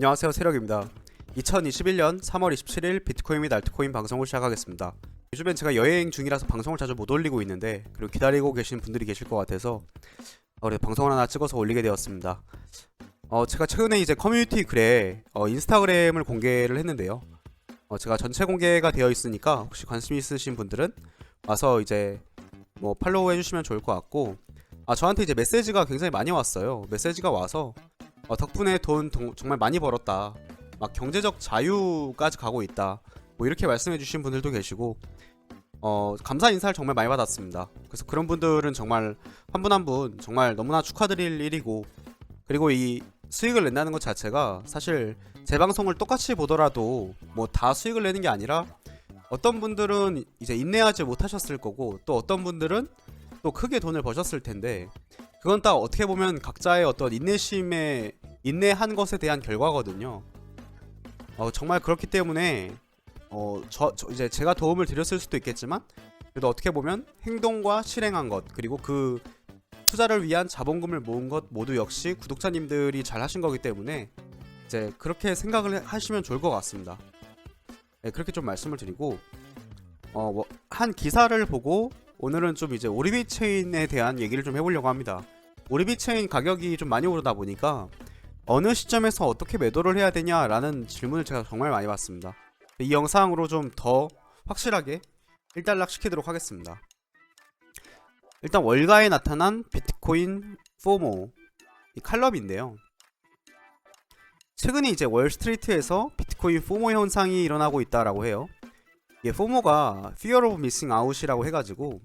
안녕하세요, 세력입니다. 2021년 3월 27일 비트코인 및 알트코인 방송을 시작하겠습니다. 요즘엔 제가 여행 중이라서 방송을 자주 못 올리고 있는데, 그리고 기다리고 계신 분들이 계실 것 같아서 그래서 방송을 하나 찍어서 올리게 되었습니다. 제가 최근에 이제 커뮤니티 글에 인스타그램을 공개를 했는데요. 제가 전체 공개가 되어 있으니까 혹시 관심 있으신 분들은 와서 이제 뭐 팔로우 해주시면 좋을 것 같고, 저한테 이제 메시지가 굉장히 많이 왔어요. 메시지가 와서 덕분에 돈 정말 많이 벌었다, 막 경제적 자유까지 가고 있다, 뭐 이렇게 말씀해주신 분들도 계시고, 감사 인사를 정말 많이 받았습니다. 그래서 그런 분들은 정말 한 분 한 분 정말 너무나 축하드릴 일이고, 그리고 이 수익을 낸다는 것 자체가 사실 제 방송을 똑같이 보더라도 뭐 다 수익을 내는 게 아니라, 어떤 분들은 이제 인내하지 못하셨을 거고, 또 어떤 분들은 또 크게 돈을 버셨을 텐데, 그건 딱 어떻게 보면 각자의 어떤 인내심에 인내한 것에 대한 결과거든요. 정말 그렇기 때문에 이제 제가 도움을 드렸을 수도 있겠지만, 그래도 어떻게 보면 행동과 실행한 것, 그리고 그 투자를 위한 자본금을 모은 것 모두 역시 구독자님들이 잘 하신 거기 때문에 이제 그렇게 생각을 하시면 좋을 것 같습니다. 네, 그렇게 좀 말씀을 드리고, 한 기사를 보고 오늘은 좀 이제 오리빗 체인에 대한 얘기를 좀 해보려고 합니다. 오리빗 체인 가격이 좀 많이 오르다 보니까 어느 시점에서 어떻게 매도를 해야 되냐라는 질문을 제가 정말 많이 받습니다. 이 영상으로 좀 더 확실하게 일단락 시키도록 하겠습니다. 일단 월가에 나타난 비트코인 포모, 이 칼럼인데요. 최근에 이제 월스트리트에서 비트코인 포모 현상이 일어나고 있다라고 해요. 이게 포모가 Fear of Missing Out이라고 해가지고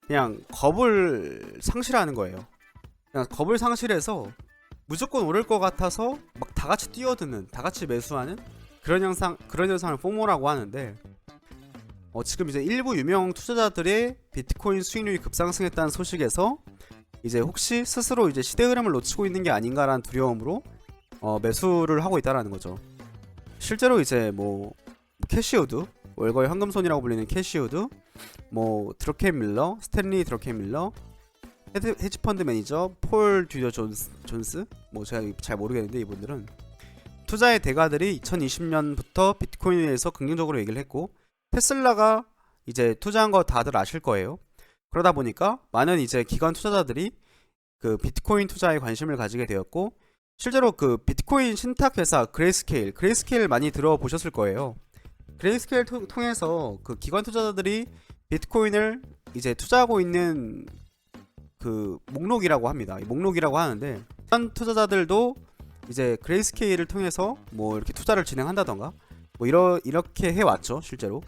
그냥 겁을 상실하는 거예요. 그냥 겁을 상실해서 무조건 오를 것 같아서 막 다같이 뛰어드는, 다같이 매수하는 그런 현상을 포모라고 하는데, 지금 이제 일부 유명 투자자들의 비트코인 수익률이 급상승했다는 소식에서 이제 혹시 스스로 이제 시대 흐름을 놓치고 있는 게 아닌가라는 두려움으로 매수를 하고 있다라는 거죠. 실제로 이제 뭐 캐시우드, 월거의 황금손이라고 불리는 캐시우드, 뭐 드러켄밀러, 스탠리 드러켄밀러, 헤지펀드 매니저 폴 듀저 존스, 뭐 제가 잘 모르겠는데 이분들은 투자의 대가들이 2020년부터 비트코인에 대해서 긍정적으로 얘기를 했고, 테슬라가 이제 투자한 거 다들 아실 거예요. 그러다 보니까 많은 이제 기관 투자자들이 그 비트코인 투자에 관심을 가지게 되었고, 실제로 그 비트코인 신탁 회사 그레이스케일 많이 들어보셨을 거예요. 그레이스케일 통해서 그 기관 투자자들이 비트코인을 이제 투자하고 있는 그 목록이라고 합니다. 이 목록이라고 하는데, 기관 투자자들도 이제 그레이스케일을 통해서 뭐 이렇게 투자를 진행한다던가 뭐 이렇게 해왔죠. 실제로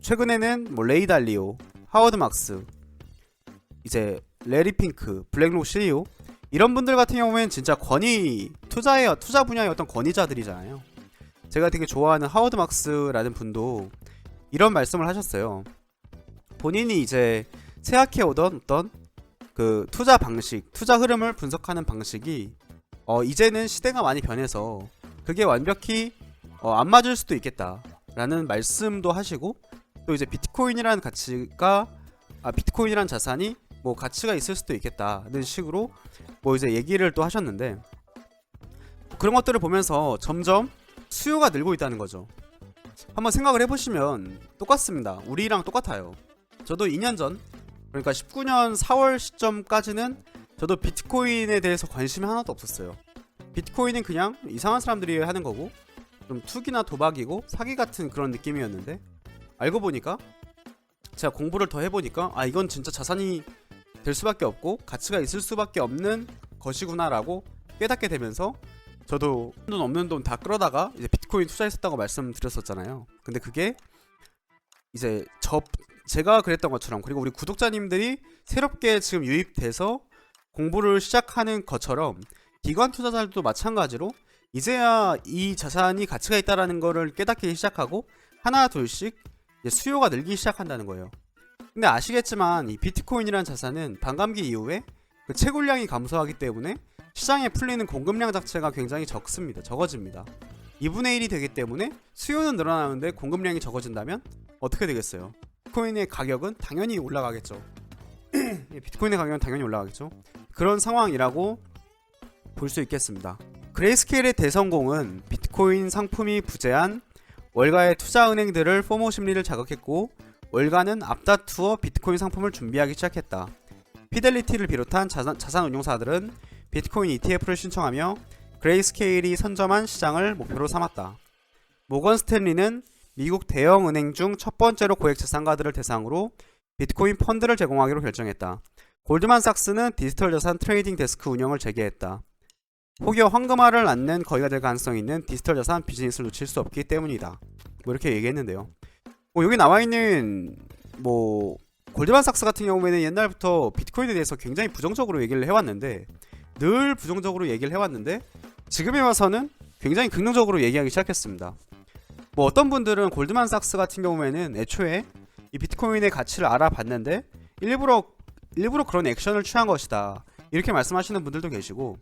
최근에는 뭐 레이 달리오, 하워드 막스, 이제 레리 핑크, 블랙록 CEO, 이런 분들 같은 경우에는 진짜 투자 분야의 어떤 권위자들이잖아요. 제가 되게 좋아하는 하워드 막스라는 분도 이런 말씀을 하셨어요. 본인이 이제 세학해 오던 어떤 그 투자 방식, 투자 흐름을 분석하는 방식이 이제는 시대가 많이 변해서 그게 완벽히 안 맞을 수도 있겠다라는 말씀도 하시고, 또 이제 비트코인이라는 자산이 뭐 가치가 있을 수도 있겠다는 식으로 뭐 이제 얘기를 또 하셨는데, 그런 것들을 보면서 점점 수요가 늘고 있다는 거죠. 한번 생각을 해보시면 똑같습니다. 우리랑 똑같아요. 저도 2년 전, 그러니까 19년 4월 시점까지는 저도 비트코인에 대해서 관심이 하나도 없었어요. 비트코인은 그냥 이상한 사람들이 하는 거고, 좀 투기나 도박이고 사기 같은 그런 느낌이었는데, 알고 보니까 제가 공부를 더 해보니까 이건 진짜 자산이 될 수밖에 없고 가치가 있을 수밖에 없는 것이구나라고 깨닫게 되면서, 저도 돈 없는 돈 다 끌어다가 이제 비트코인 투자했었다고 말씀드렸었잖아요. 근데 그게 이제 제가 그랬던 것처럼, 그리고 우리 구독자님들이 새롭게 지금 유입돼서 공부를 시작하는 것처럼, 기관 투자자들도 마찬가지로 이제야 이 자산이 가치가 있다라는 거를 깨닫기 시작하고 하나 둘씩 이제 수요가 늘기 시작한다는 거예요. 근데 아시겠지만 이 비트코인이라는 자산은 반감기 이후에 그 채굴량이 감소하기 때문에 시장에 풀리는 공급량 자체가 굉장히 적어집니다. 2분의 1이 되기 때문에 수요는 늘어나는데 공급량이 적어진다면 어떻게 되겠어요? 비트코인의 가격은 당연히 올라가겠죠. 그런 상황이라고 볼 수 있겠습니다. 그레이스케일의 대성공은 비트코인 상품이 부재한 월가의 투자은행들을 포모 심리를 자극했고 월가는 앞다투어 비트코인 상품을 준비하기 시작했다. 피델리티를 비롯한 자산 운용사들은 비트코인 ETF를 신청하며 그레이스케일이 선점한 시장을 목표로 삼았다. 모건 스탠리는 미국 대형 은행 중 첫 번째로 고액 자산가들을 대상으로 비트코인 펀드를 제공하기로 결정했다. 골드만삭스는 디지털 자산 트레이딩 데스크 운영을 재개했다. 혹여 황금알을 낳는 거위가 될 가능성이 있는 디지털 자산 비즈니스를 놓칠 수 없기 때문이다. 뭐 이렇게 얘기했는데요. 여기 나와있는 골드만삭스 같은 경우에는 옛날부터 비트코인에 대해서 굉장히 부정적으로 얘기를 해왔는데 늘 부정적으로 얘기를 해왔는데 지금에 와서는 굉장히 긍정적으로 얘기하기 시작했습니다. 어떤 분들은 골드만삭스 같은 경우에는 애초에 이 비트코인의 가치를 알아봤는데 일부러 그런 액션을 취한 것이다 이렇게 말씀하시는 분들도 계시고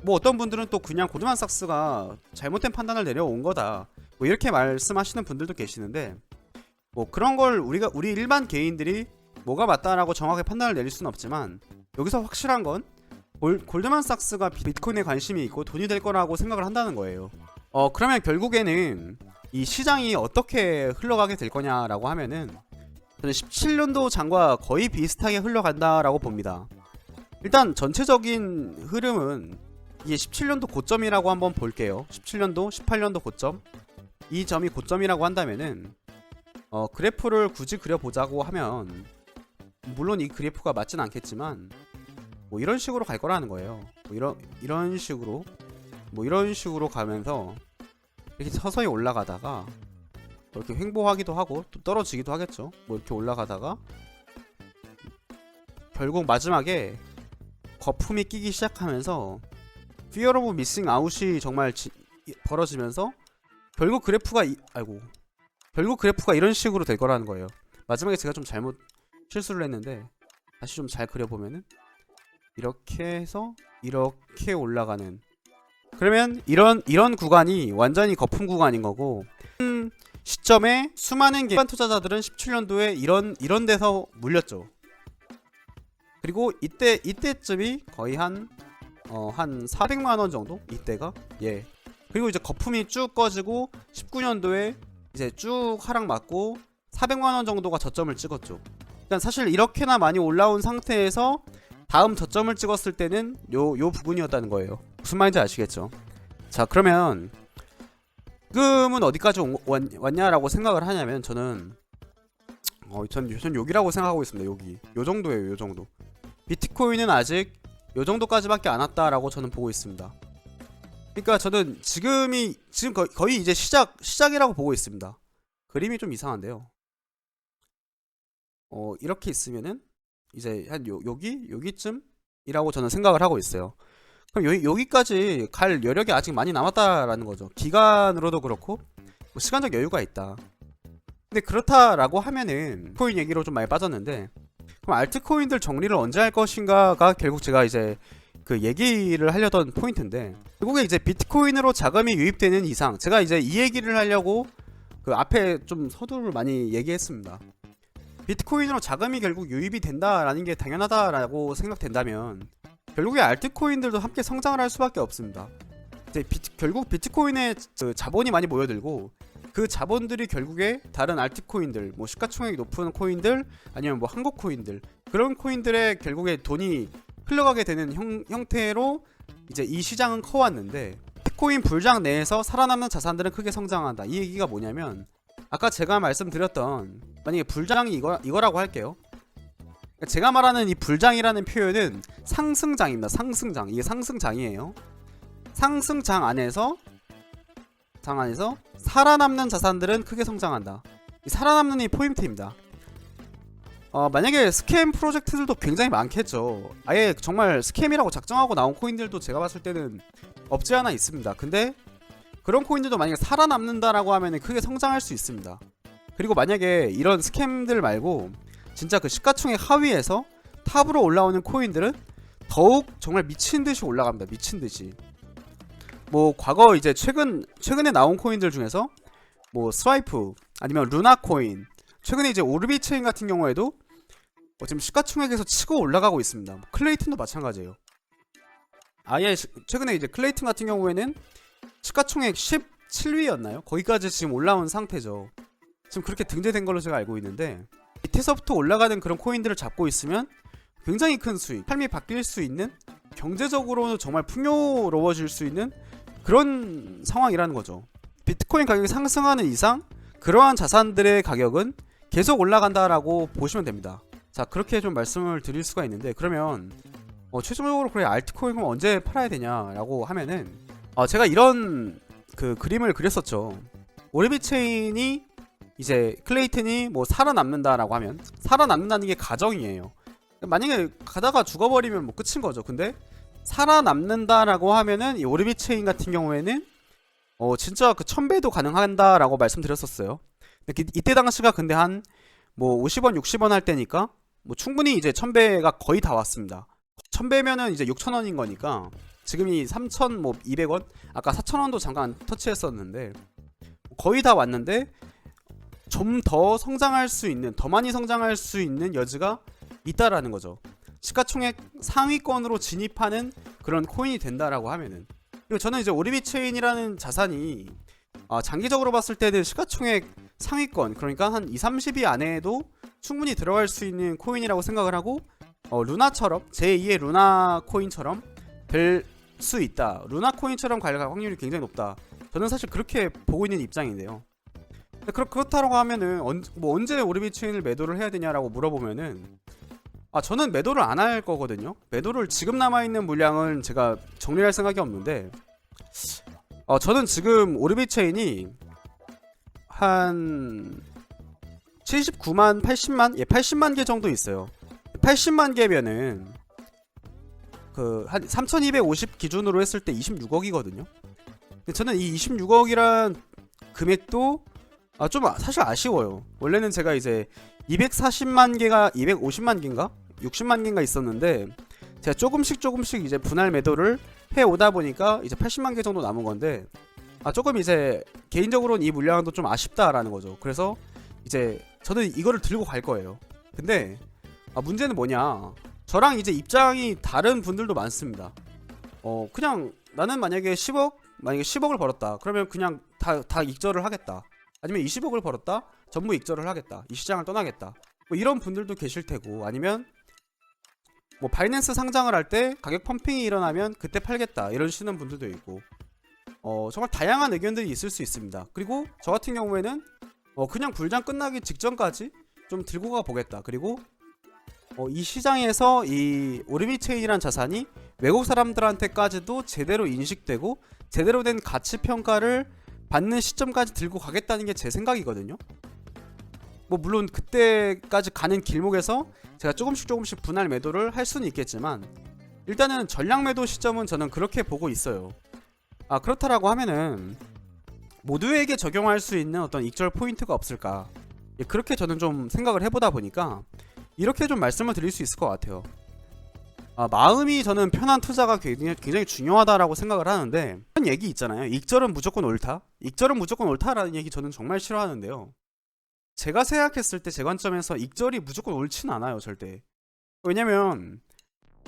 어떤 분들은 또 그냥 골드만삭스가 잘못된 판단을 내려온 거다 이렇게 말씀하시는 분들도 계시는데 그런 걸 우리 일반 개인들이 뭐가 맞다라고 정확하게 판단을 내릴 수는 없지만 여기서 확실한 건 골드만삭스가 비트코인에 관심이 있고 돈이 될 거라고 생각을 한다는 거예요. 그러면 결국에는 이 시장이 어떻게 흘러가게 될 거냐라고 하면은 저는 17년도 장과 거의 비슷하게 흘러간다라고 봅니다. 일단 전체적인 흐름은 이게 17년도 고점이라고 한번 볼게요. 17년도, 18년도 고점 이 점이 고점이라고 한다면은 그래프를 굳이 그려보자고 하면 물론 이 그래프가 맞진 않겠지만 이런 식으로 갈 거라는 거예요. 이런 식으로 이런 식으로 가면서 이렇게 서서히 올라가다가 이렇게 횡보하기도 하고 또 떨어지기도 하겠죠. 이렇게 올라가다가 결국 마지막에 거품이 끼기 시작하면서 Fear of Missing Out이 정말 벌어지면서 결국 그래프가 이런 식으로 될 거라는 거예요. 마지막에 제가 좀 잘못 실수를 했는데 다시 좀 잘 그려보면은 이렇게 해서 이렇게 올라가는 그러면 이런 구간이 완전히 거품 구간인 거고 시점에 수많은 일반 투자자들은 17년도에 이런 데서 물렸죠. 그리고 이때쯤이 거의 한 400만원 정도? 이때가? 예. 그리고 이제 거품이 쭉 꺼지고 19년도에 이제 쭉 하락 맞고 400만원 정도가 저점을 찍었죠. 그러니까 사실 이렇게나 많이 올라온 상태에서 다음 저점을 찍었을 때는 요 부분이었다는 거예요. 무슨 말인지 아시겠죠? 자, 그러면 지금은 어디까지 왔냐라고 생각을 하냐면 저는 전 여기라고 생각하고 있습니다. 여기 요 정도예요. 요 정도. 비트코인은 아직 요 정도까지밖에 안 왔다라고 저는 보고 있습니다. 그러니까 저는 지금 거의 이제 시작이라고 보고 있습니다. 그림이 좀 이상한데요. 이렇게 있으면은 이제 한 여기쯤이라고 저는 생각을 하고 있어요. 그럼 여기까지 갈 여력이 아직 많이 남았다라는 거죠. 기간으로도 그렇고 시간적 여유가 있다. 근데 그렇다라고 하면은 코인 얘기로 좀 많이 빠졌는데 그럼 알트코인들 정리를 언제 할 것인가가 결국 제가 이제 그 얘기를 하려던 포인트인데 결국에 이제 비트코인으로 자금이 유입되는 이상 제가 이제 이 얘기를 하려고 그 앞에 좀 서두를 많이 얘기했습니다. 비트코인으로 자금이 결국 유입이 된다라는 게 당연하다라고 생각된다면 결국에 알트코인들도 함께 성장을 할 수밖에 없습니다. 이제 결국 비트코인에 자본이 많이 모여들고 그 자본들이 결국에 다른 알트코인들 시가총액이 높은 코인들 아니면 한국 코인들 그런 코인들의 결국에 돈이 흘러가게 되는 형태로 이제 이 시장은 커왔는데 비트코인 불장 내에서 살아남는 자산들은 크게 성장한다. 이 얘기가 뭐냐면 아까 제가 말씀드렸던 만약에 불장이 이거라고 할게요. 제가 말하는 이 불장이라는 표현은 상승장입니다. 상승장. 이게 상승장이에요. 상승장 안에서 살아남는 자산들은 크게 성장한다. 이 살아남는 이 포인트입니다. 만약에 스캠 프로젝트들도 굉장히 많겠죠. 아예 정말 스캠이라고 작정하고 나온 코인들도 제가 봤을 때는 없지 않아 있습니다. 근데 그런 코인들도 만약에 살아남는다라고 하면 크게 성장할 수 있습니다. 그리고 만약에 이런 스캠들 말고 진짜 그 시가총액 하위에서 탑으로 올라오는 코인들은 더욱 정말 미친듯이 올라갑니다. 미친듯이. 과거 이제 최근에 나온 코인들 중에서 스와이프 아니면 루나 코인 최근에 이제 오르비 체인 같은 경우에도 지금 시가총액에서 치고 올라가고 있습니다. 클레이튼도 마찬가지예요. 아예 최근에 이제 클레이튼 같은 경우에는 시가총액 17위였나요? 거기까지 지금 올라온 상태죠. 지금 그렇게 등재된 걸로 제가 알고 있는데, 밑에서부터 올라가는 그런 코인들을 잡고 있으면 굉장히 큰 수익, 삶이 바뀔 수 있는, 경제적으로는 정말 풍요로워질 수 있는 그런 상황이라는 거죠. 비트코인 가격이 상승하는 이상 그러한 자산들의 가격은 계속 올라간다라고 보시면 됩니다. 자, 그렇게 좀 말씀을 드릴 수가 있는데, 그러면 최종적으로 그래 알트코인은 언제 팔아야 되냐라고 하면은 제가 이런 그 그림을 그렸었죠. 오르비 체인이 이제 클레이튼이 뭐 살아남는다라고 하면, 살아남는다는 게 가정이에요. 만약에 가다가 죽어버리면 뭐 끝인 거죠. 근데 살아남는다라고 하면은 이 오르비 체인 같은 경우에는 진짜 그 1000배도 가능한다라고 말씀드렸었어요. 근데 이때 당시가 근데 한 뭐 50원 60원 할 때니까 뭐 충분히 이제 1000배가 거의 다 왔습니다. 1000배면은 이제 6000원인 거니까 지금이 3200원, 아까 4000원도 잠깐 터치했었는데 거의 다 왔는데, 좀 더 성장할 수 있는, 더 많이 성장할 수 있는 여지가 있다라는 거죠. 시가총액 상위권으로 진입하는 그런 코인이 된다라고 하면은. 그리고 저는 이제 오르비 체인이라는 자산이 장기적으로 봤을 때는 시가총액 상위권, 그러니까 한 2-30위 안에도 충분히 들어갈 수 있는 코인이라고 생각을 하고, 루나처럼, 제2의 루나 코인처럼 될 수 있다, 루나 코인처럼 갈 확률이 굉장히 높다, 저는 사실 그렇게 보고 있는 입장인데요. 그렇다고 하면은 언제 오르비 체인을 매도를 해야 되냐라고 물어보면은 저는 매도를 안 할 거거든요. 매도를 지금 남아있는 물량은 제가 정리할 생각이 없는데, 저는 지금 오르비 체인이 한 79만, 80만, 80만 개 정도 있어요. 80만 개면은 그 한 3250 기준으로 했을 때 26억이거든요. 근데 저는 이 26억이란 금액도 좀 사실 아쉬워요. 원래는 제가 이제 240만 개가 250만 개인가? 60만 개인가 있었는데, 제가 조금씩 이제 분할 매도를 해 오다 보니까 이제 80만 개 정도 남은 건데, 조금 이제 개인적으로는 이 물량도 좀 아쉽다라는 거죠. 그래서 이제 저는 이거를 들고 갈 거예요. 근데 문제는 뭐냐? 저랑 이제 입장이 다른 분들도 많습니다. 그냥 나는 만약에 10억을 벌었다. 그러면 그냥 다 익절을 하겠다. 아니면 20억을 벌었다. 전부 익절을 하겠다. 이 시장을 떠나겠다. 뭐 이런 분들도 계실 테고, 아니면 뭐 바이낸스 상장을 할 때 가격 펌핑이 일어나면 그때 팔겠다, 이러시는 분들도 있고, 정말 다양한 의견들이 있을 수 있습니다. 그리고 저 같은 경우에는 그냥 불장 끝나기 직전까지 좀 들고 가 보겠다. 그리고 이 시장에서 이 오르비 체인이란 자산이 외국 사람들한테까지도 제대로 인식되고 제대로 된 가치 평가를 받는 시점까지 들고 가겠다는 게 제 생각이거든요. 뭐 물론 그때까지 가는 길목에서 제가 조금씩 분할 매도를 할 수는 있겠지만, 일단은 전량 매도 시점은 저는 그렇게 보고 있어요. 그렇다라고 하면은 모두에게 적용할 수 있는 어떤 익절 포인트가 없을까, 그렇게 저는 좀 생각을 해보다 보니까 이렇게 좀 말씀을 드릴 수 있을 것 같아요. 마음이 저는 편한 투자가 굉장히 중요하다라고 생각을 하는데, 그런 얘기 있잖아요. 익절은 무조건 옳다? 익절은 무조건 옳다라는 얘기 저는 정말 싫어하는데요. 제가 생각했을 때 제 관점에서 익절이 무조건 옳진 않아요, 절대. 왜냐면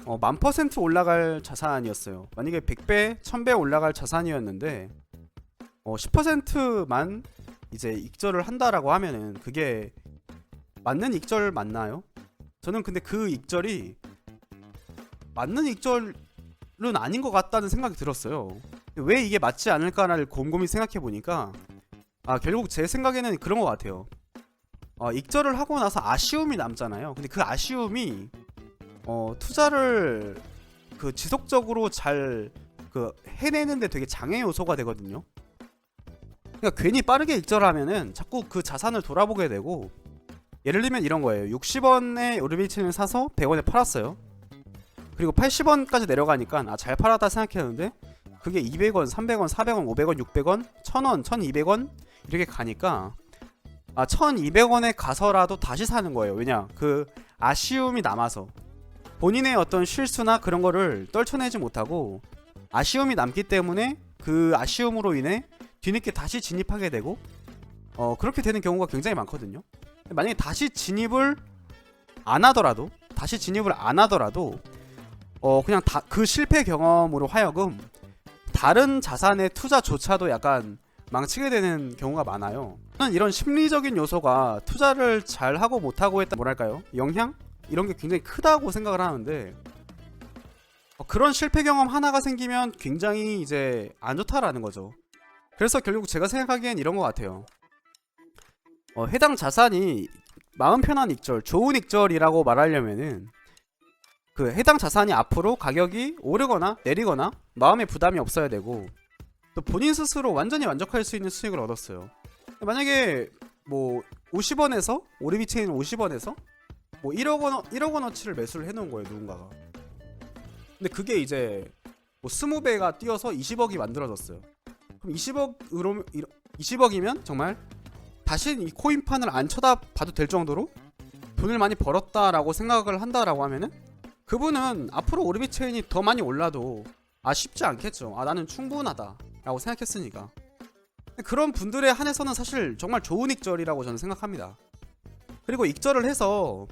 1000% 올라갈 자산이었어요. 만약에 100배, 1000배 올라갈 자산이었는데 10%만 이제 익절을 한다라고 하면은 그게 맞는 익절 맞나요? 저는 근데 그 익절이 맞는 익절은 아닌 것 같다는 생각이 들었어요. 왜 이게 맞지 않을까를 곰곰이 생각해 보니까 결국 제 생각에는 그런 것 같아요. 익절을 하고 나서 아쉬움이 남잖아요. 근데 그 아쉬움이 투자를 그 지속적으로 잘 해내는데 되게 장애 요소가 되거든요. 그러니까 괜히 빠르게 익절하면은 자꾸 그 자산을 돌아보게 되고, 예를 들면 이런 거예요. 60원에 오르비 체인을 사서 100원에 팔았어요. 그리고 80원까지 내려가니까 잘 팔았다 생각했는데 그게 200원, 300원, 400원, 500원, 600원, 1000원, 1200원 이렇게 가니까 1200원에 가서라도 다시 사는 거예요. 왜냐? 그 아쉬움이 남아서 본인의 어떤 실수나 그런 거를 떨쳐내지 못하고 아쉬움이 남기 때문에 그 아쉬움으로 인해 뒤늦게 다시 진입하게 되고 그렇게 되는 경우가 굉장히 많거든요. 만약에 다시 진입을 안 하더라도 그냥 그 실패 경험으로 하여금 다른 자산의 투자조차도 약간 망치게 되는 경우가 많아요. 저는 이런 심리적인 요소가 투자를 잘하고 못하고 했다 뭐랄까요? 영향? 이런 게 굉장히 크다고 생각을 하는데 그런 실패 경험 하나가 생기면 굉장히 이제 안 좋다라는 거죠. 그래서 결국 제가 생각하기엔 이런 것 같아요. 해당 자산이 마음 편한 익절, 좋은 익절이라고 말하려면은 그 해당 자산이 앞으로 가격이 오르거나 내리거나 마음의 부담이 없어야 되고 또 본인 스스로 완전히 만족할 수 있는 수익을 얻었어요. 만약에 뭐 50원에서 오르비체인 50원에서 뭐 1억 원어치를 매수를 해놓은 거예요, 누군가가. 근데 그게 이제 뭐 20배가 뛰어서 20억이 만들어졌어요. 그럼 20억이면 정말 다시는 이 코인판을 안 쳐다봐도 될 정도로 돈을 많이 벌었다라고 생각을 한다라고 하면은 그분은 앞으로 오르비체인이 더 많이 올라도 쉽지 않겠죠. 나는 충분하다 라고 생각했으니까. 그런 분들에 한해서는 사실 정말 좋은 익절이라고 저는 생각합니다. 그리고 익절을 해서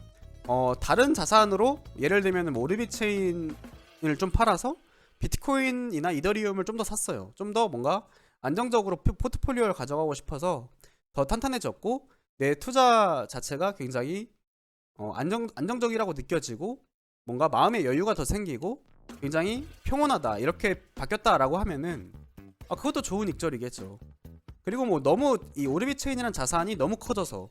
다른 자산으로 예를 들면 뭐 오르비체인을 좀 팔아서 비트코인이나 이더리움을 좀 더 샀어요. 좀 더 뭔가 안정적으로 포트폴리오를 가져가고 싶어서 더 탄탄해졌고 내 투자 자체가 굉장히 안정적이라고 느껴지고 뭔가 마음의 여유가 더 생기고 굉장히 평온하다 이렇게 바뀌었다라고 하면은 그것도 좋은 익절이겠죠. 그리고 뭐 너무 이 오르비체인이라는 자산이 너무 커져서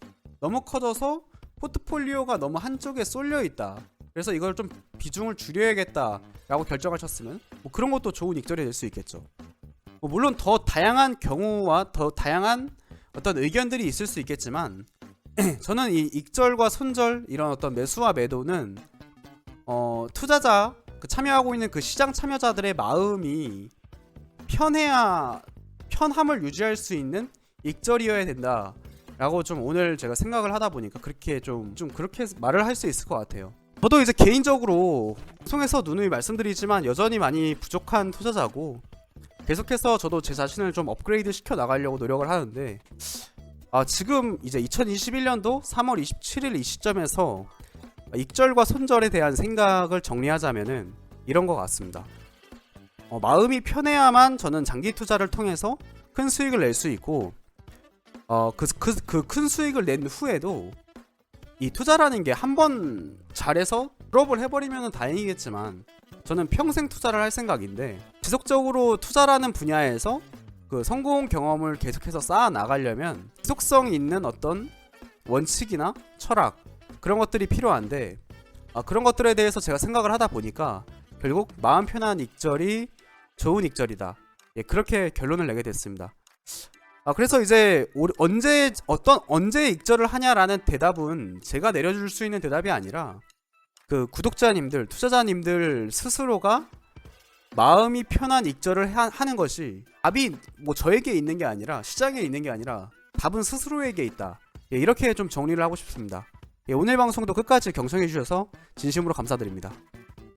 포트폴리오가 너무 한쪽에 쏠려 있다. 그래서 이걸 좀 비중을 줄여야겠다라고 결정하셨으면 뭐 그런 것도 좋은 익절이 될 수 있겠죠. 뭐 물론 더 다양한 경우와 더 다양한 어떤 의견들이 있을 수 있겠지만 저는 이 익절과 손절 이런 어떤 매수와 매도는 투자자 참여하고 있는 그 시장 참여자들의 마음이 편함을 유지할 수 있는 익절이어야 된다 라고 좀 오늘 제가 생각을 하다 보니까 그렇게 좀 그렇게 말을 할 수 있을 것 같아요. 저도 이제 개인적으로 방송에서 누누이 말씀드리지만 여전히 많이 부족한 투자자고 계속해서 저도 제 자신을 좀 업그레이드 시켜 나가려고 노력을 하는데 지금 이제 2021년도 3월 27일 이 시점에서 익절과 손절에 대한 생각을 정리하자면은 이런 것 같습니다. 마음이 편해야만 저는 장기 투자를 통해서 큰 수익을 낼 수 있고 그 큰 수익을 낸 후에도 이 투자라는 게 한 번 잘해서 드롭을 해버리면 다행이겠지만 저는 평생 투자를 할 생각인데 지속적으로 투자라는 분야에서 그 성공 경험을 계속해서 쌓아 나가려면 지속성이 있는 어떤 원칙이나 철학 그런 것들이 필요한데 그런 것들에 대해서 제가 생각을 하다 보니까 결국 마음 편한 익절이 좋은 익절이다. 그렇게 결론을 내게 됐습니다. 그래서 이제 언제 익절을 하냐라는 대답은 제가 내려줄 수 있는 대답이 아니라 그 구독자님들, 투자자님들 스스로가 마음이 편한 익절을 하는 것이 답이 뭐 저에게 있는 게 아니라 시장에 있는 게 아니라 답은 스스로에게 있다. 이렇게 좀 정리를 하고 싶습니다. 오늘 방송도 끝까지 경청해 주셔서 진심으로 감사드립니다.